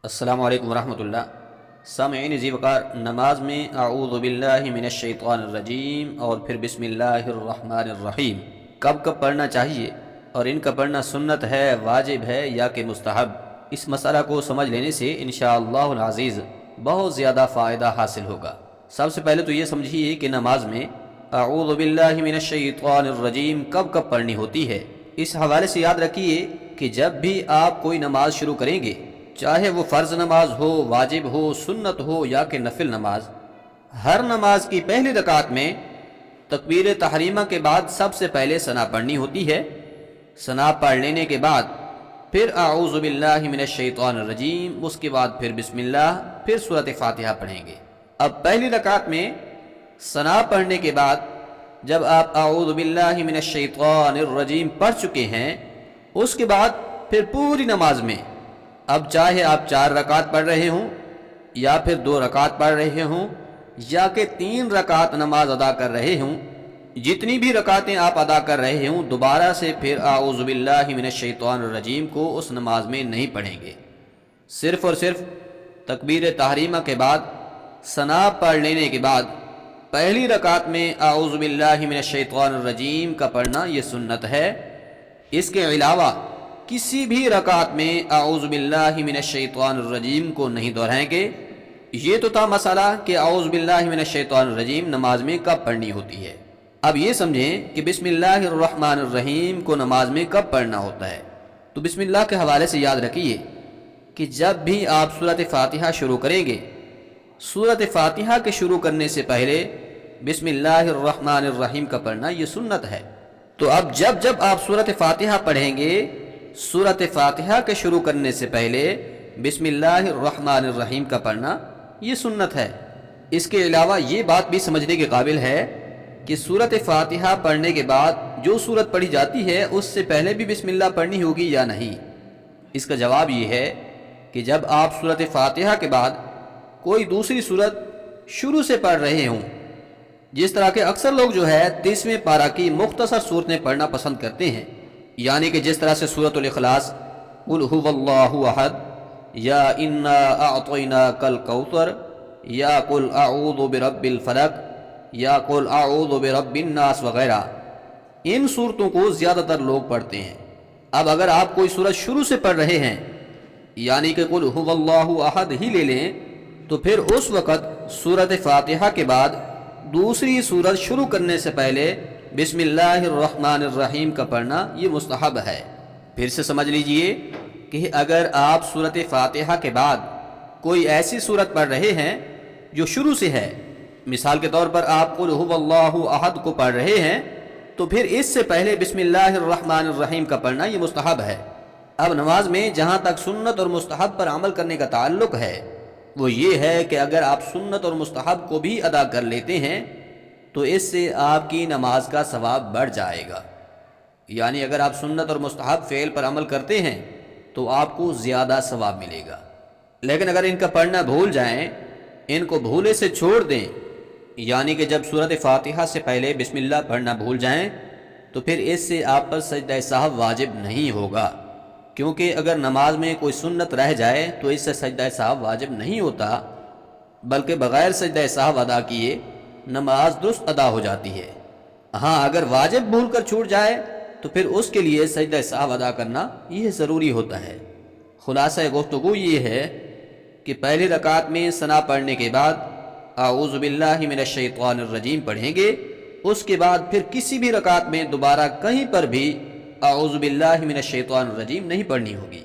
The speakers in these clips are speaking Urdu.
السلام علیکم ورحمۃ اللہ۔ سامعین عزیز وقار، نماز میں اعوذ باللہ من الشیطان الرجیم اور پھر بسم اللہ الرحمن الرحیم کب کب پڑھنا چاہیے، اور ان کا پڑھنا سنت ہے، واجب ہے یا کہ مستحب، اس مسئلہ کو سمجھ لینے سے انشاءاللہ العزیز بہت زیادہ فائدہ حاصل ہوگا۔ سب سے پہلے تو یہ سمجھیے کہ نماز میں اعوذ باللہ من الشیطان الرجیم کب کب پڑھنی ہوتی ہے۔ اس حوالے سے یاد رکھیے کہ جب بھی آپ کوئی نماز شروع کریں گے، چاہے وہ فرض نماز ہو، واجب ہو، سنت ہو یا کہ نفل نماز، ہر نماز کی پہلی رکعت میں تکبیر تحریمہ کے بعد سب سے پہلے ثنا پڑھنی ہوتی ہے۔ ثنا پڑھ لینے کے بعد پھر اعوذ باللہ من الشیطان الرجیم، اس کے بعد پھر بسم اللہ، پھر سورۃ فاتحہ پڑھیں گے۔ اب پہلی رکعت میں ثنا پڑھنے کے بعد جب آپ اعوذ باللہ من الشیطان الرجیم پڑھ چکے ہیں، اس کے بعد پھر پوری نماز میں، اب چاہے آپ 4 رکعت پڑھ رہے ہوں یا پھر 2 رکعت پڑھ رہے ہوں یا کہ 3 رکعت نماز ادا کر رہے ہوں، جتنی بھی رکعتیں آپ ادا کر رہے ہوں، دوبارہ سے پھر اعوذ باللہ من الشیطان الرجیم کو اس نماز میں نہیں پڑھیں گے۔ صرف اور صرف تکبیر تحریمہ کے بعد ثنا پڑھ لینے کے بعد پہلی رکعت میں اعوذ باللہ من الشیطان الرجیم کا پڑھنا یہ سنت ہے۔ اس کے علاوہ کسی بھی رکعت میں اعوذ باللہ من الشیطان الرجیم کو نہیں دہرائیں گے۔ یہ تو تھا مسئلہ کہ اعوذ باللہ من الشیطان الرجیم نماز میں کب پڑھنی ہوتی ہے۔ اب یہ سمجھیں کہ بسم اللہ الرحمن الرحیم کو نماز میں کب پڑھنا ہوتا ہے۔ تو بسم اللہ کے حوالے سے یاد رکھیے کہ جب بھی آپ سورۃ فاتحہ شروع کریں گے، سورۃ فاتحہ کے شروع کرنے سے پہلے بسم اللہ الرحمن الرحیم کا پڑھنا یہ سنت ہے۔ تو اب جب آپ سورۃ فاتحہ پڑھیں گے، سورۃ فاتحہ کے شروع کرنے سے پہلے بسم اللہ الرحمن الرحیم کا پڑھنا یہ سنت ہے۔ اس کے علاوہ یہ بات بھی سمجھنے کے قابل ہے کہ سورۃ فاتحہ پڑھنے کے بعد جو سورت پڑھی جاتی ہے اس سے پہلے بھی بسم اللہ پڑھنی ہوگی یا نہیں۔ اس کا جواب یہ ہے کہ جب آپ سورۃ فاتحہ کے بعد کوئی دوسری سورت شروع سے پڑھ رہے ہوں، جس طرح کے اکثر لوگ جو ہے 30ویں پارہ کی مختصر صورتیں پڑھنا پسند کرتے ہیں، یعنی کہ جس طرح سے سورۃ الاخلاص، قل هو اللہ احد، یا انا اعطیناک الکوثر، یا قل اعوذ برب الفلق، یا قل اعوذ برب الناس وغیرہ، ان صورتوں کو زیادہ تر لوگ پڑھتے ہیں۔ اب اگر آپ کوئی سورت شروع سے پڑھ رہے ہیں، یعنی کہ قل هو اللہ احد ہی لے لیں، تو پھر اس وقت سورۃ فاتحہ کے بعد دوسری سورت شروع کرنے سے پہلے بسم اللہ الرحمن الرحیم کا پڑھنا یہ مستحب ہے۔ پھر سے سمجھ لیجئے کہ اگر آپ سورۃ فاتحہ کے بعد کوئی ایسی سورت پڑھ رہے ہیں جو شروع سے ہے، مثال کے طور پر آپ قل هو اللہ احد کو پڑھ رہے ہیں، تو پھر اس سے پہلے بسم اللہ الرحمن الرحیم کا پڑھنا یہ مستحب ہے۔ اب نماز میں جہاں تک سنت اور مستحب پر عمل کرنے کا تعلق ہے، وہ یہ ہے کہ اگر آپ سنت اور مستحب کو بھی ادا کر لیتے ہیں تو اس سے آپ کی نماز کا ثواب بڑھ جائے گا۔ یعنی اگر آپ سنت اور مستحب فعل پر عمل کرتے ہیں تو آپ کو زیادہ ثواب ملے گا، لیکن اگر ان کا پڑھنا بھول جائیں، ان کو بھولے سے چھوڑ دیں، یعنی کہ جب سورۃ فاتحہ سے پہلے بسم اللہ پڑھنا بھول جائیں، تو پھر اس سے آپ پر سجدہ سہو واجب نہیں ہوگا، کیونکہ اگر نماز میں کوئی سنت رہ جائے تو اس سے سجدہ سہو واجب نہیں ہوتا، بلکہ بغیر سجدہ سہو ادا کیے نماز درست ادا ہو جاتی ہے۔ ہاں، اگر واجب بھول کر چھوٹ جائے تو پھر اس کے لیے سجدہ سہو ادا کرنا یہ ضروری ہوتا ہے۔ خلاصہ گفتگو یہ ہے کہ پہلی رکعت میں ثنا پڑھنے کے بعد اعوذ باللہ من الشیطان الرجیم پڑھیں گے، اس کے بعد پھر کسی بھی رکعت میں دوبارہ کہیں پر بھی اعوذ باللہ من الشیطان الرجیم نہیں پڑھنی ہوگی۔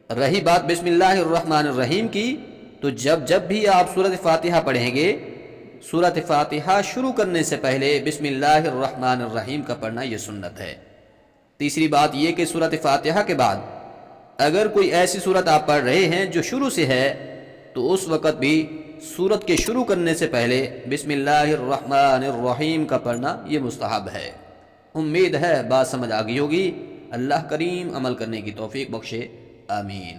رہی بات بسم اللہ الرحمن الرحیم کی، تو جب بھی آپ سورۃ فاتحہ پڑھیں گے، سورۃ فاتحہ شروع کرنے سے پہلے بسم اللہ الرحمن الرحیم کا پڑھنا یہ سنت ہے۔ تیسری بات یہ کہ سورۃ فاتحہ کے بعد اگر کوئی ایسی سورت آپ پڑھ رہے ہیں جو شروع سے ہے، تو اس وقت بھی سورت کے شروع کرنے سے پہلے بسم اللہ الرحمن الرحیم کا پڑھنا یہ مستحب ہے۔ امید ہے بات سمجھ آ گئی ہوگی۔ اللہ کریم عمل کرنے کی توفیق بخشے، آمین۔